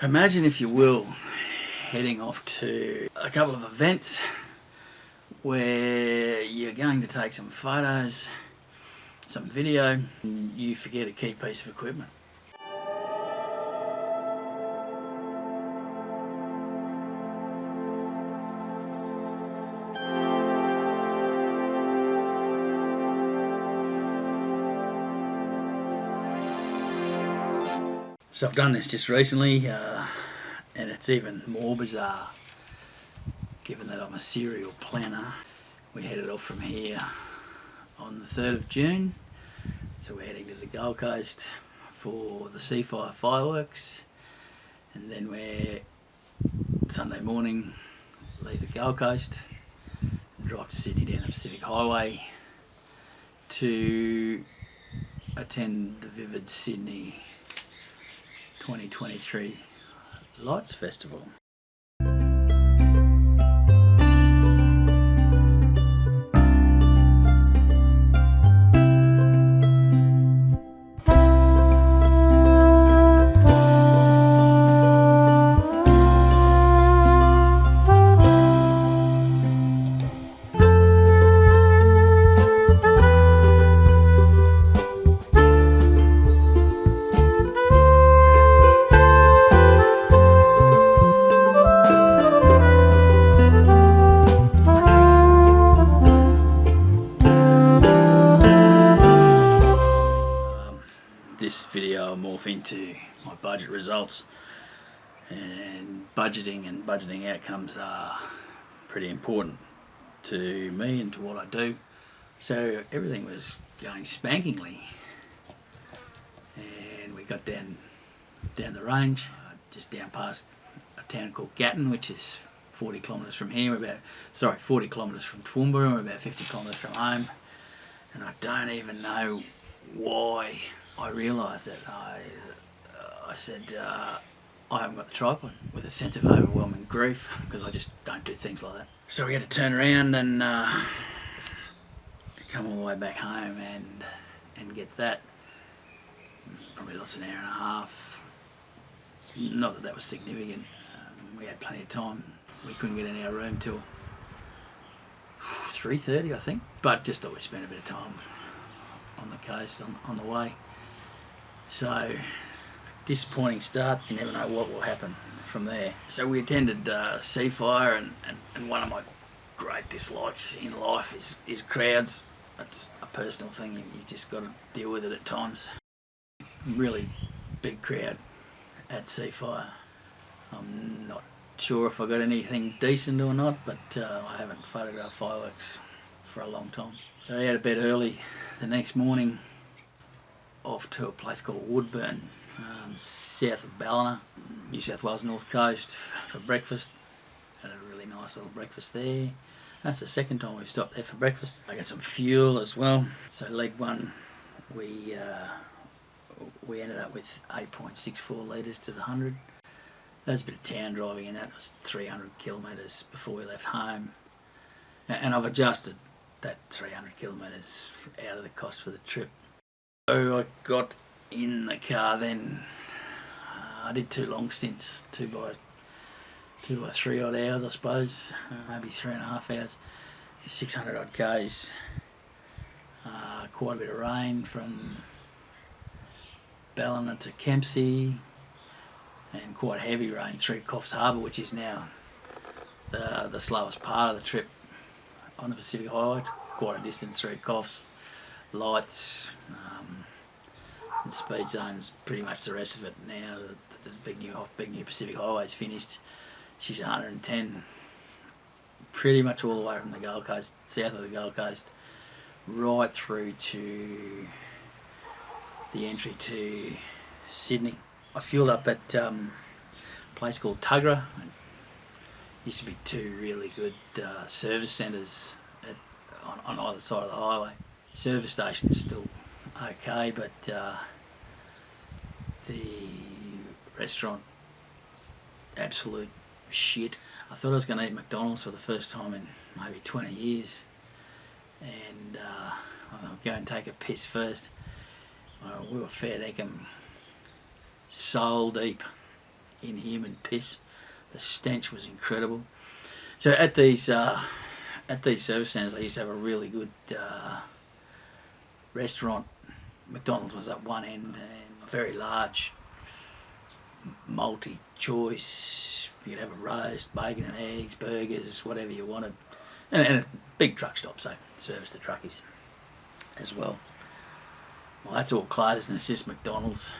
Imagine, if you will, heading off to a couple of events where you're going to take some photos, some video, and you forget a key piece of equipment. So I've done this just recently, and it's even more bizarre given that I'm a serial planner. We headed off from here on the 3rd of June, so we're heading to the Gold Coast for the Seafire fireworks, and then we're Sunday morning leave the Gold Coast and drive to Sydney down the Pacific Highway to attend the Vivid Sydney 2023 Lights Festival. This video will morph into my budget results, and budgeting outcomes are pretty important to me and to what I do. So everything was going spankingly, and we got down the range, just down past a town called Gatton, which is 40 kilometres from here. 40 kilometres from Toowoomba, and we're about 50 kilometres from home. And I don't even know why I realised that. I said, I haven't got the tripod, with a sense of overwhelming grief, because I just don't do things like that. So we had to turn around and come all the way back home and get that. Probably lost an hour and a half. Not that that was significant. We had plenty of time. We couldn't get in our room till 3:30, I think. But just thought we'd spend a bit of time on the coast on the way. So, disappointing start. You never know what will happen from there. So we attended Seafire, and one of my great dislikes in life is crowds. That's a personal thing. You just got to deal with it at times. Really big crowd at Seafire. I'm not sure if I got anything decent or not, but I haven't photographed fireworks for a long time. So I had a bed early the next morning, off to a place called Woodburn, south of Ballina, New South Wales North Coast, for breakfast. Had a really nice little breakfast there. That's the second time we've stopped there for breakfast. I got some fuel as well. So leg one, we ended up with 8.64 litres to the 100. There was a bit of town driving, and that was 300 kilometres before we left home. And I've adjusted that 300 kilometres out of the cost for the trip. So I got in the car then. I did 2 long stints, 2 by 3 odd hours, I suppose, maybe 3.5 hours, 600 odd k's. Quite a bit of rain from Ballina to Kempsey, and quite heavy rain through Coffs Harbour, which is now the slowest part of the trip on the Pacific Highway. It's quite a distance through Coffs. Lights, the speed zone's pretty much the rest of it now. The big new Pacific Highway's finished. She's 110, pretty much all the way from the Gold Coast, south of the Gold Coast, right through to the entry to Sydney. I fueled up at a place called Tuggerah. It used to be 2 really good service centres on either side of the highway. Service station's still okay, but the restaurant, absolute shit. I thought I was going to eat McDonald's for the first time in maybe 20 years, and I'll go and take a piss first. We were fair dinkum soul deep inhuman piss. The stench was incredible. So at these service centres, they used to have a really good restaurant. McDonald's was up one end, and a very large multi-choice. You could have a roast, bacon and eggs, burgers, whatever you wanted, and a big truck stop, so service the truckies as well. Well, that's all closed, and it's just McDonald's.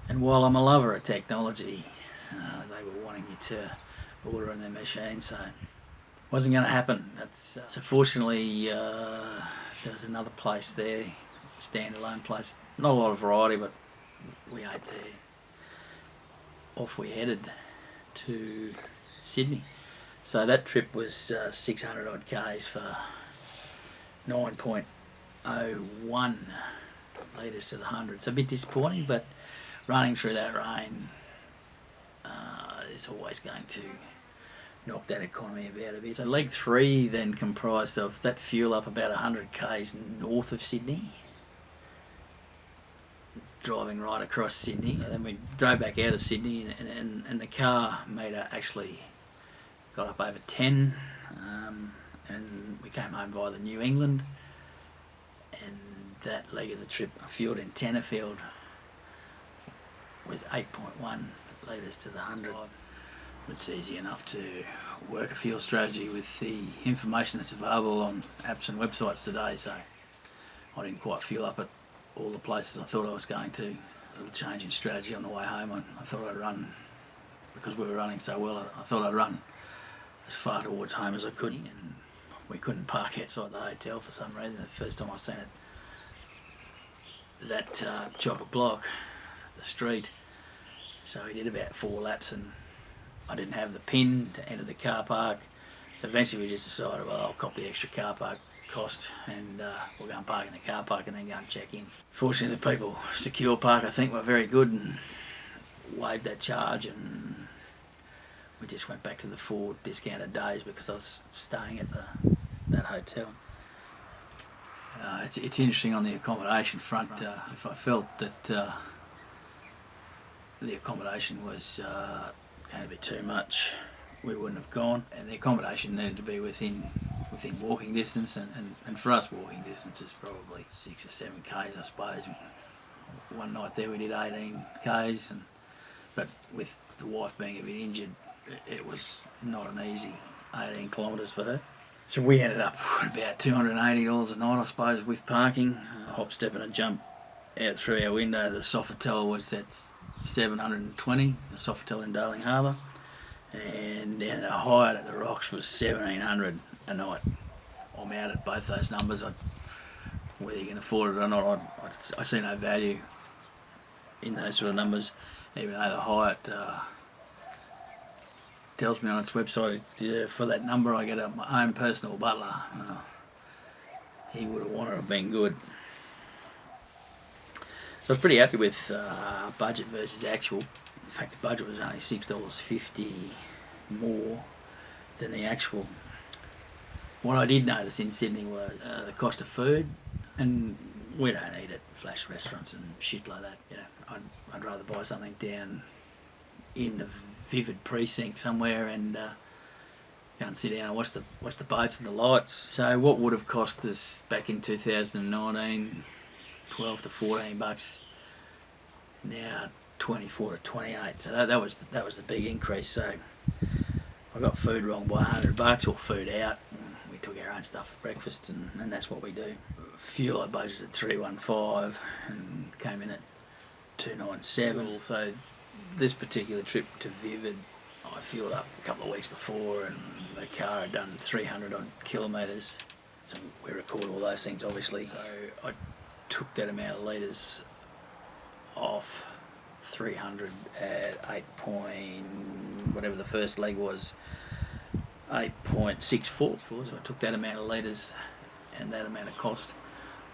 And while I'm a lover of technology, they were wanting you to order on their machine, so it wasn't going to happen. That's so fortunately there's another place there, standalone place. Not a lot of variety, but we ate there. Off we headed to Sydney. So that trip was 600 odd k's for 9.01 litres to the 100. It's a bit disappointing, but running through that rain is always going to knock that economy about a bit. So leg 3 then comprised of that fuel up about 100 k's north of Sydney, driving right across Sydney. So then we drove back out of Sydney, and the car meter actually got up over 10, and we came home via the New England, and that leg of the trip, fueled in Tenterfield, was 8.1 litres to the 100. It's easy enough to work a fuel strategy with the information that's available on apps and websites today, so I didn't quite fuel up at all the places I thought I was going to. A little change in strategy on the way home. I thought I'd run, because we were running so well, I thought I'd run as far towards home as I could, and we couldn't park outside the hotel for some reason. The first time I seen it, that chock-a block, the street. So we did about 4 laps, and I didn't have the pin to enter the car park. So eventually we just decided, well, I'll cop the extra car park cost, and we'll go and park in the car park and then go and check in. Fortunately, the people Secure Park, I think, were very good and waived that charge, and we just went back to the 4 discounted days because I was staying at that hotel. It's interesting on the accommodation front. If I felt that the accommodation was going to be too much, we wouldn't have gone, and the accommodation needed to be within walking distance, and for us walking distance is probably 6 or 7 k's, I suppose. One night there we did 18 k's, but with the wife being a bit injured, it was not an easy 18 kilometres for her. So we ended up with about $280 a night, I suppose, with parking. A hop, step and a jump out through our window. The Sofitel was at $720, the Sofitel in Darling Harbour, and then a Hyatt at the Rocks was $1,700 a night. I'm out at both those numbers. Whether you can afford it or not, I see no value in those sort of numbers, even though the Hyatt tells me on its website, for that number I get my own personal butler. He would have wanted to have been good. So I was pretty happy with budget versus actual. In fact, the budget was only $6.50 more than the actual. What I did notice in Sydney was the cost of food, and we don't eat at flash restaurants and shit like that. You know, I'd rather buy something down in the Vivid precinct somewhere and go and sit down and watch the boats and the lights. So what would have cost us back in 2019, $12 to $14, now 24 to 28. So that was the big increase. So I got food wrong by $100, or food out. We took our own stuff for breakfast, and that's what we do. Fuel I budgeted $315 and came in at $297. So this particular trip to Vivid, I fueled up a couple of weeks before, and the car had done 300 odd kilometres. So we record all those things, obviously. So I took that amount of litres off 300 at 8 point, whatever the first leg was, 8.64. So I took that amount of litres and that amount of cost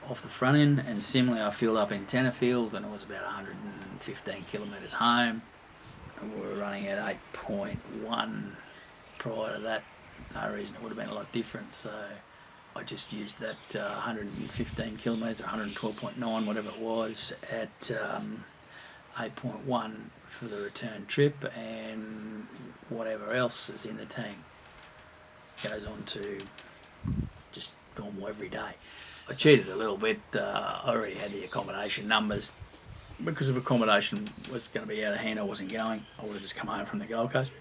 off the front end, and similarly I fueled up in Tenterfield, and it was about 115 kilometres home, and we were running at 8.1 prior to that. No reason it would have been a lot different, so I just used that 115 kilometres, or 112.9, whatever it was, at 8.1 for the return trip, and whatever else is in the tank goes on to just normal every day. I cheated a little bit. I already had the accommodation numbers. Because if accommodation was going to be out of hand, I wasn't going. I would have just come home from the Gold Coast.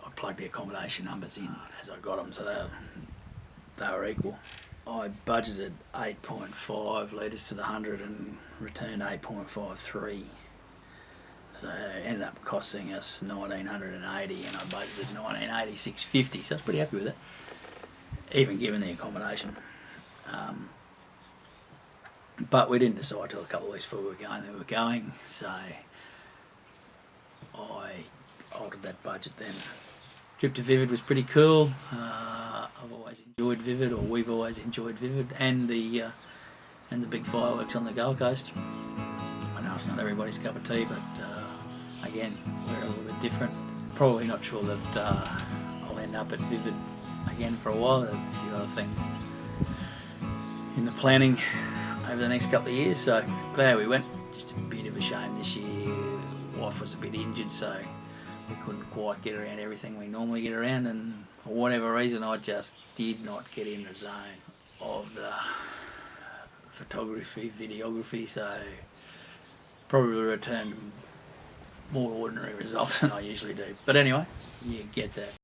I plugged the accommodation numbers in as I got them, so they were equal. I budgeted 8.5 litres to the 100 and returned 8.53. So it ended up costing us 1,980, and I budgeted 1,986.50, so I was pretty happy with it, even given the accommodation. But we didn't decide till a couple of weeks before we were going that we were going, so I altered that budget then. Trip to Vivid was pretty cool. I've always enjoyed Vivid, or we've always enjoyed Vivid, and the big fireworks on the Gold Coast. I know it's not everybody's cup of tea, but again, we're a little bit different. Probably not sure that I'll end up at Vivid again for a while. There are a few other things in the planning over the next couple of years, so glad we went. Just a bit of a shame this year. Wife was a bit injured, so we couldn't quite get around everything we normally get around, and for whatever reason I just did not get in the zone of the photography, videography, so probably returned more ordinary results than I usually do. But anyway, you get that.